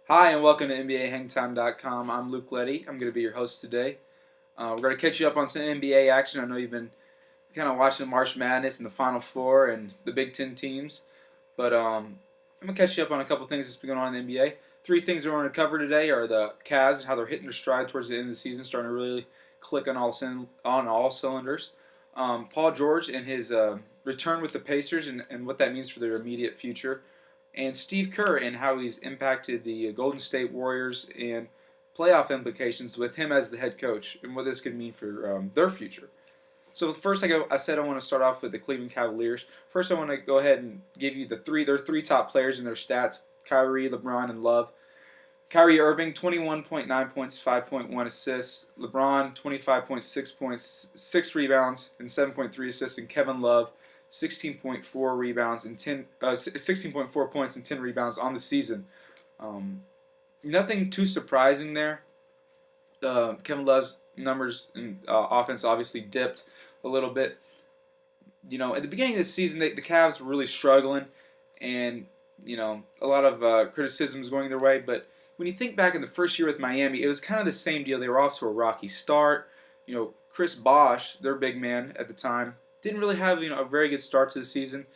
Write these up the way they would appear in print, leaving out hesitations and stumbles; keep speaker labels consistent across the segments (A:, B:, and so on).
A: Hi, and welcome to NBAHangtime.com. I'm Luke Letty. I'm going to be your host today. We're going to catch you up on some NBA action. I know you've been kind of watching the March Madness and the Final Four and the Big Ten teams, but I'm going to catch you up on a couple things that's been going on in the NBA. Three things we're going to cover today are the Cavs and how they're hitting their stride towards the end of the season, starting to really click on all cylinders. Paul George and his return with the Pacers and what that means for their immediate future, and Steve Kerr and how he's impacted the Golden State Warriors and playoff implications with him as the head coach and what this could mean for their future. So first, I said I want to start off with the Cleveland Cavaliers. First, I want to go ahead and give you their three top players and their stats: Kyrie, LeBron, and Love. Kyrie Irving, 21.9 points, 5.1 assists. LeBron, 25.6 points, 6 rebounds, and 7.3 assists. And Kevin Love, 16.4 rebounds and 16.4 points and 10 rebounds on the season. Nothing too surprising there. Kevin Love's numbers and offense obviously dipped a little bit. You know, at the beginning of the season, the Cavs were really struggling, and a lot of criticisms going their way. But when you think back in the first year with Miami, it was kind of the same deal. They were off to a rocky start. Chris Bosh, their big man at the time, didn't really have a very good start to the season,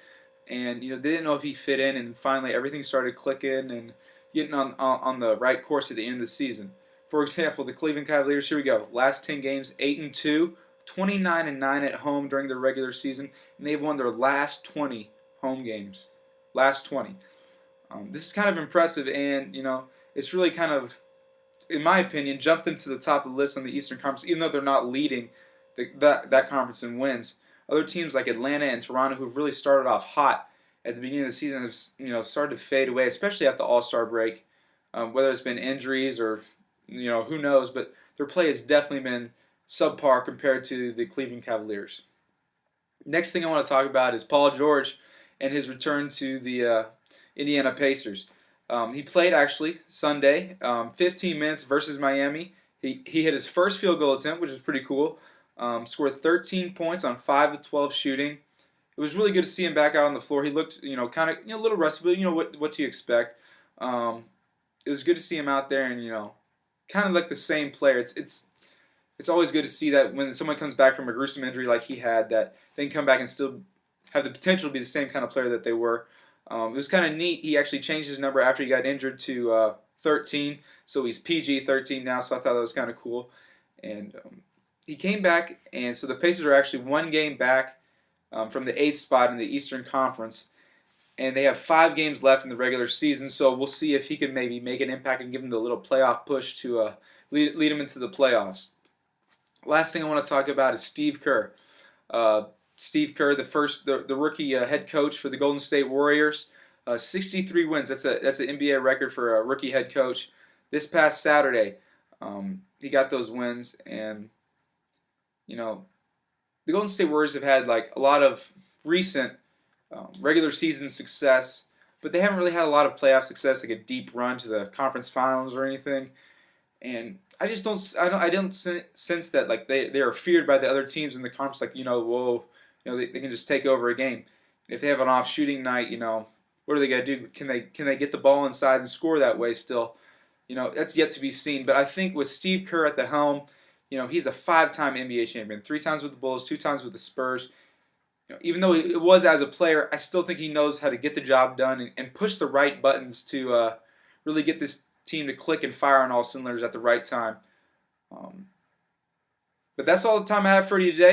A: and they didn't know if he fit in. And finally, everything started clicking and getting on the right course at the end of the season. For example, the Cleveland Cavaliers. Here we go. Last 10 games, 8-2, 29-9 at home during the regular season, and they've won their last 20 home games. Last 20. This is kind of impressive, and it's really kind of, in my opinion, jumped them to the top of the list on the Eastern Conference, even though they're not leading that conference in wins. Other teams like Atlanta and Toronto, who've really started off hot at the beginning of the season, have started to fade away, especially after the All-Star break. Whether it's been injuries or who knows, but their play has definitely been subpar compared to the Cleveland Cavaliers. Next thing I want to talk about is Paul George and his return to the Indiana Pacers. He played actually Sunday, 15 minutes versus Miami. He hit his first field goal attempt, which is pretty cool. Scored 13 points on 5 of 12 shooting. It was really good to see him back out on the floor. He looked, kind of, a little rusty, but what do you expect? It was good to see him out there, and kind of like the same player. It's always good to see that when someone comes back from a gruesome injury like he had, that they can come back and still have the potential to be the same kind of player that they were. It was kind of neat. He actually changed his number after he got injured to 13, so he's PG 13 now. So I thought that was kind of cool, and he came back, and so the Pacers are actually one game back from the 8th spot in the Eastern Conference, and they have 5 games left in the regular season. So we'll see if he can maybe make an impact and give them the little playoff push to lead them into the playoffs. Last thing I want to talk about is Steve Kerr. Steve Kerr, the rookie head coach for the Golden State Warriors, 63 wins. That's an NBA record for a rookie head coach. This past Saturday, he got those wins, and the Golden State Warriors have had like a lot of recent regular season success, but they haven't really had a lot of playoff success, like a deep run to the conference finals or anything. And I just don't sense that like they are feared by the other teams in the conference. Like they can just take over a game. If they have an off shooting night, what are they gonna do? Can they get the ball inside and score that way still? That's yet to be seen. But I think with Steve Kerr at the helm, he's a 5-time NBA champion, 3 times with the Bulls, 2 times with the Spurs. Even though it was as a player, I still think he knows how to get the job done and push the right buttons to really get this team to click and fire on all cylinders at the right time. But that's all the time I have for you today.